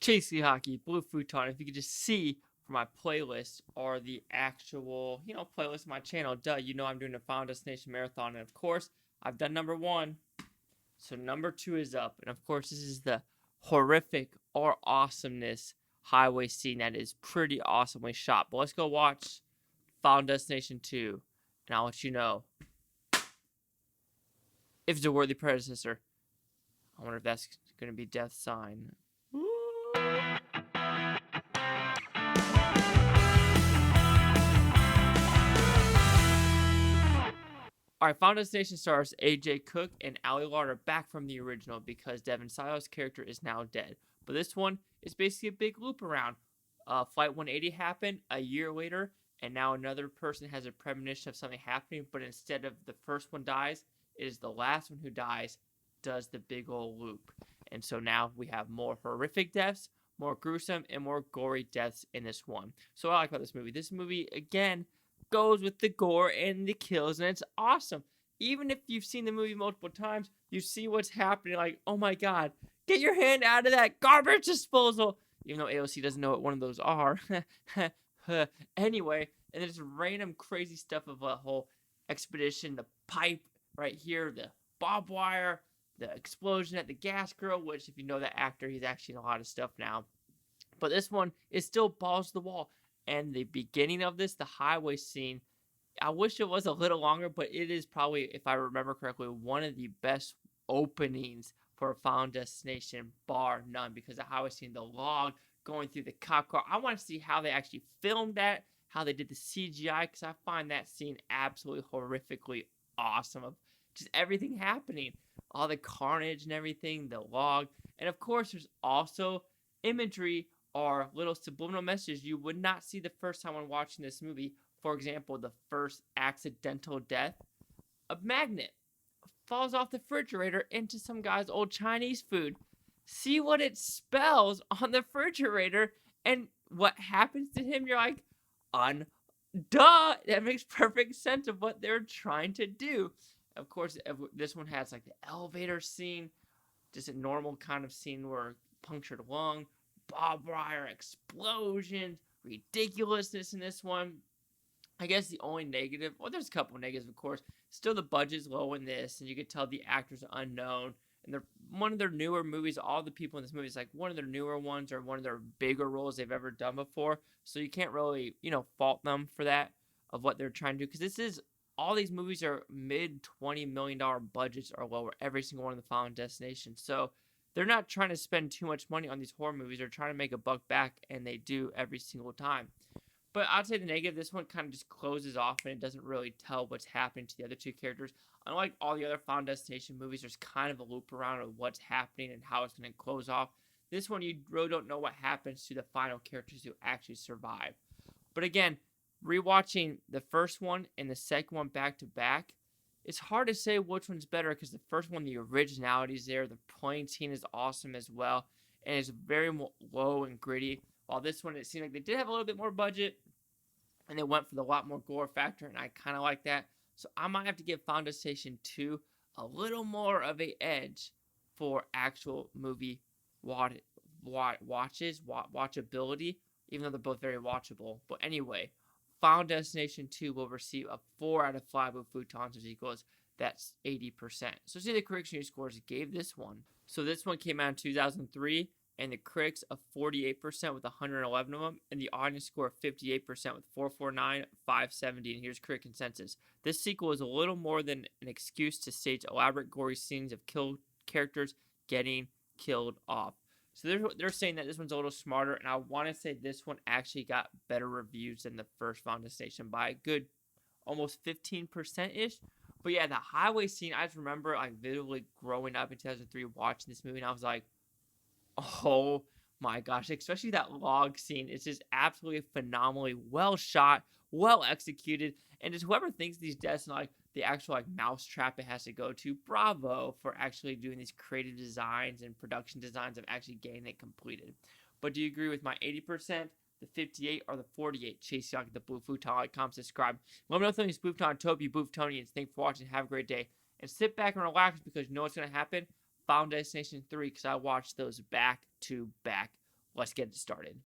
Tracy Hockey, Blue Futon. If you could just see for my playlist or the actual, playlist of my channel, duh, I'm doing a Final Destination Marathon. And of course, I've done number 1. So number 2 is up. And of course, this is the horrific or awesomeness highway scene that is pretty awesomely shot. But let's go watch Final Destination 2. And I'll let you know if it's a worthy predecessor. I wonder if that's going to be Death Sign. Alright, Final Destination stars AJ Cook and Larter back from the original because Devin Silo's character is now dead. But this one is basically a big loop around. Flight 180 happened a year later, and now another person has a premonition of something happening, but instead of the first one dies, it is the last one who dies, does the big old loop. And so now we have more horrific deaths, more gruesome, and more gory deaths in this one. So what I like about this movie, again, goes with the gore and the kills, and it's awesome. Even if you've seen the movie multiple times, you see what's happening, like, oh my god, get your hand out of that garbage disposal! Even though AOC doesn't know what one of those are. Anyway, and there's random crazy stuff of a whole expedition, the pipe right here, the barbed wire, the explosion at the gas grill, which if you know that actor, he's actually in a lot of stuff now. But this one is still balls to the wall. And the beginning of this, the highway scene, I wish it was a little longer, but it is probably, if I remember correctly, one of the best openings for a Final Destination, bar none, because the highway scene, the log going through the cop car, I want to see how they actually filmed that, how they did the CGI, because I find that scene absolutely horrifically awesome, of just everything happening, all the carnage and everything, the log, and of course there's also imagery or little subliminal messages you would not see the first time when watching this movie. For example, the first accidental death, a magnet falls off the refrigerator into some guy's old Chinese food. See what it spells on the refrigerator and what happens to him. You're like, duh, that makes perfect sense of what they're trying to do. Of course, this one has like the elevator scene, just a normal kind of scene where punctured lung, barbed wire explosions, ridiculousness in this one. I guess the only negative, well, there's a couple of negatives, of course. Still, the budget's low in this, and you could tell the actors are unknown. And they're one of their newer movies. All the people in this movie is like one of their newer ones or one of their bigger roles they've ever done before. So you can't really, fault them for that, of what they're trying to do. Because this is, all these movies are mid $20 million budgets or lower, every single one of the Final Destination. So they're not trying to spend too much money on these horror movies. They're trying to make a buck back, and they do every single time. But I'd say the negative, this one kind of just closes off, and it doesn't really tell what's happening to the other two characters. Unlike all the other Final Destination movies, there's kind of a loop around of what's happening and how it's going to close off. This one, you really don't know what happens to the final characters who actually survive. But again, rewatching the first one and the second one back to back, it's hard to say which one's better because the first one, the originality is there. The plane scene is awesome as well, and it's very low and gritty. While this one, it seemed like they did have a little bit more budget, and they went for the lot more gore factor, and I kind of like that. So I might have to give Final Destination 2 a little more of an edge for actual movie watchability, even though they're both very watchable. But anyway, Final Destination 2 will receive a 4 out of 5 with Futons, which equals that's 80%. So see the Critics' News scores gave this one. So this one came out in 2003, and the critics of 48% with 111 of them, and the audience score of 58% with 449, 570, and here's critic consensus. This sequel is a little more than an excuse to stage elaborate gory scenes of killed characters getting killed off. So they're saying that this one's a little smarter, and I want to say this one actually got better reviews than the first Final Destination by a good almost 15%-ish. But yeah, the highway scene, I just remember like vividly growing up in 2003 watching this movie, and I was like, oh my gosh, especially that log scene. It's just absolutely phenomenally well shot, well executed, and just whoever thinks these deaths and like the actual like mousetrap it has to go to, bravo for actually doing these creative designs and production designs of actually getting it completed. But do you agree with my 80%, the 58, or the 48? Chase Young, the Blue Futon, like, comment, subscribe. Let me know if something's Blue Futon, Toby, Blue Futonians. Thanks for watching. Have a great day. And sit back and relax because you know what's going to happen? Final Destination 3, because I watched those back to back. let's get it started.